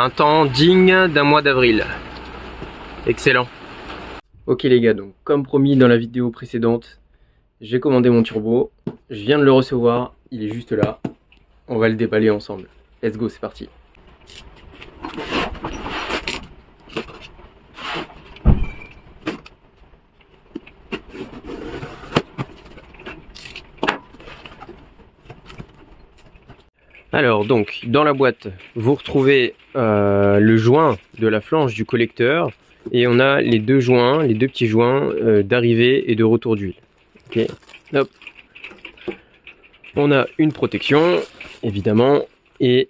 Un temps digne d'un mois d'avril. Excellent. Ok les gars, donc comme promis dans la vidéo précédente, j'ai commandé mon turbo. Je viens de le recevoir, il est juste là. On va le déballer ensemble. Let's go, c'est parti. Alors donc dans la boîte vous retrouvez le joint de la flange du collecteur et on a les deux joints, les deux petits joints d'arrivée et de retour d'huile. Ok, hop. On a une protection évidemment et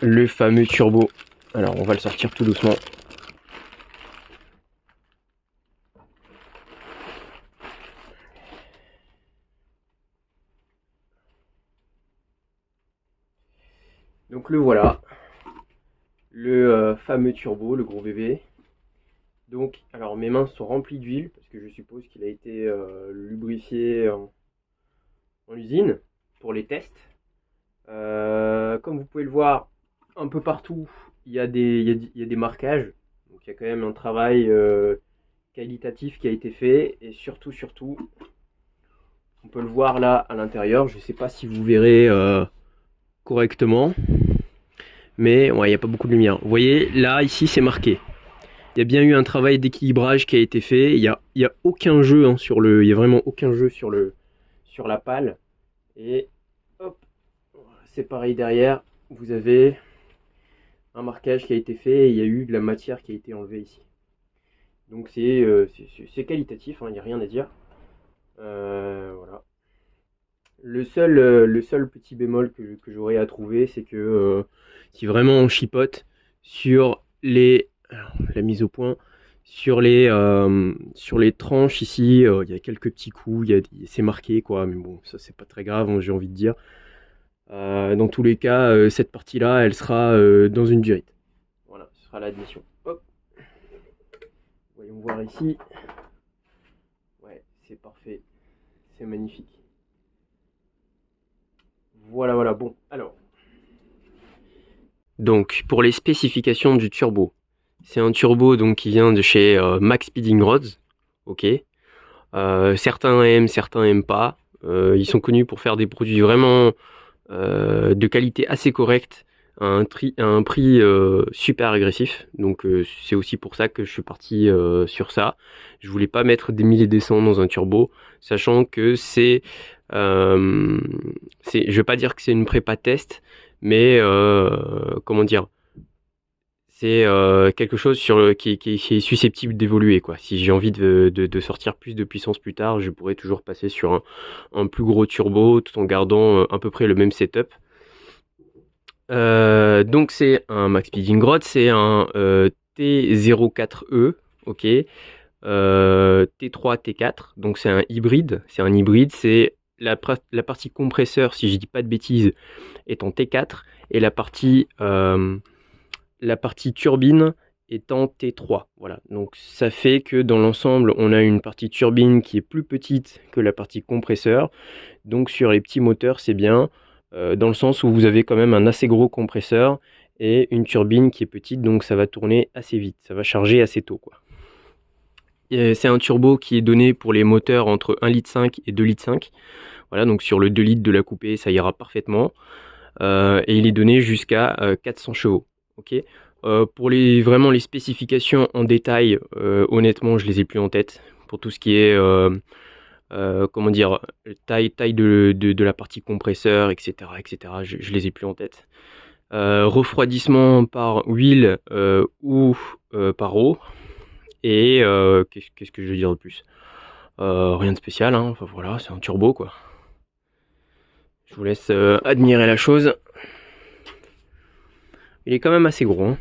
le fameux turbo. Alors on va le sortir tout doucement. Donc le voilà, le fameux turbo, le gros bébé. Donc, alors mes mains sont remplies d'huile parce que je suppose qu'il a été lubrifié en usine pour les tests. Comme vous pouvez le voir, un peu partout, il y a des marquages. Donc il y a quand même un travail qualitatif qui a été fait et surtout, on peut le voir là à l'intérieur. Je ne sais pas si vous verrez correctement. Mais ouais, il n'y a pas beaucoup de lumière. Vous voyez, là, ici, c'est marqué. Il y a bien eu un travail d'équilibrage qui a été fait. Il y a aucun jeu hein, il y a vraiment aucun jeu sur la pale. Et hop, c'est pareil derrière. Vous avez un marquage qui a été fait et il y a eu de la matière qui a été enlevée ici. Donc c'est qualitatif, hein, il n'y a rien à dire. Voilà. Le seul petit bémol que j'aurais à trouver, c'est que si vraiment on chipote sur la mise au point, sur les tranches ici, il y a quelques petits coups, c'est marqué quoi, mais bon, ça c'est pas très grave, hein, j'ai envie de dire. Dans tous les cas, cette partie-là, elle sera dans une durite. Voilà, ce sera l'admission. Hop. Voyons voir ici. Ouais, c'est parfait, c'est magnifique. Voilà, bon, alors. Donc, pour les spécifications du turbo, c'est un turbo donc, qui vient de chez Max Speeding Rods, ok. Certains aiment, certains n'aiment pas. Ils sont connus pour faire des produits vraiment de qualité assez correcte, à un prix super agressif. Donc, c'est aussi pour ça que je suis parti sur ça. Je voulais pas mettre des milliers des cents dans un turbo, sachant que je vais pas dire que c'est une prépa test, mais comment dire, c'est quelque chose qui est susceptible d'évoluer quoi. Si j'ai envie de sortir plus de puissance plus tard, je pourrais toujours passer sur un plus gros turbo tout en gardant à peu près le même setup. Donc c'est un Max Speeding Rod, c'est un T04E, ok, T3, T4, donc c'est un hybride, c'est la partie compresseur, si je dis pas de bêtises, est en T4 et la partie turbine est en T3. Voilà, donc ça fait que dans l'ensemble, on a une partie turbine qui est plus petite que la partie compresseur. Donc sur les petits moteurs, c'est bien, dans le sens où vous avez quand même un assez gros compresseur et une turbine qui est petite, donc ça va tourner assez vite, ça va charger assez tôt, quoi. C'est un turbo qui est donné pour les moteurs entre 1,5 litre et 2,5 litres. Voilà, donc sur le 2 litres de la coupée, ça ira parfaitement. Et il est donné jusqu'à 400 chevaux. Okay. Pour vraiment les spécifications en détail, honnêtement, je les ai plus en tête. Pour tout ce qui est comment dire, taille de la partie compresseur, etc., je les ai plus en tête. Refroidissement par huile ou par eau. Et qu'est-ce que je veux dire de plus, rien de spécial, hein. Enfin voilà, c'est un turbo quoi. Je vous laisse admirer la chose. Il est quand même assez gros, hein.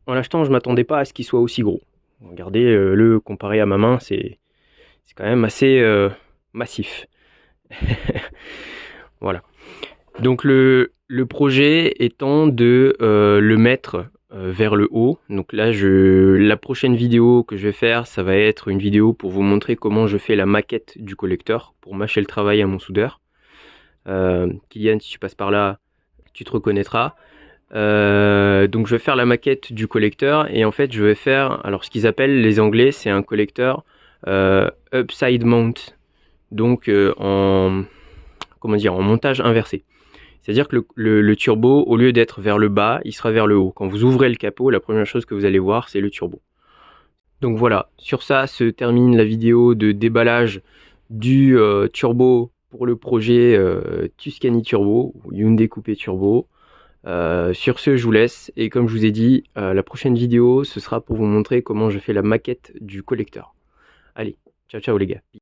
En l'achetant, je m'attendais pas à ce qu'il soit aussi gros. Regardez, le comparé à ma main, c'est quand même assez massif. Voilà. Donc le projet étant de le mettre vers le haut. Donc là, la prochaine vidéo que je vais faire, ça va être une vidéo pour vous montrer comment je fais la maquette du collecteur pour mâcher le travail à mon soudeur. Kylian, si tu passes par là, tu te reconnaîtras. Donc je vais faire la maquette du collecteur et en fait je vais faire, alors ce qu'ils appellent les Anglais, c'est un collecteur upside mount, donc comment dire, en montage inversé. C'est-à-dire que le turbo, au lieu d'être vers le bas, il sera vers le haut. Quand vous ouvrez le capot, la première chose que vous allez voir, c'est le turbo. Donc voilà, sur ça se termine la vidéo de déballage du turbo pour le projet Tuscany Turbo, ou Hyundai Coupé Turbo. Sur ce, je vous laisse, et comme je vous ai dit, la prochaine vidéo, ce sera pour vous montrer comment je fais la maquette du collecteur. Allez, ciao ciao les gars.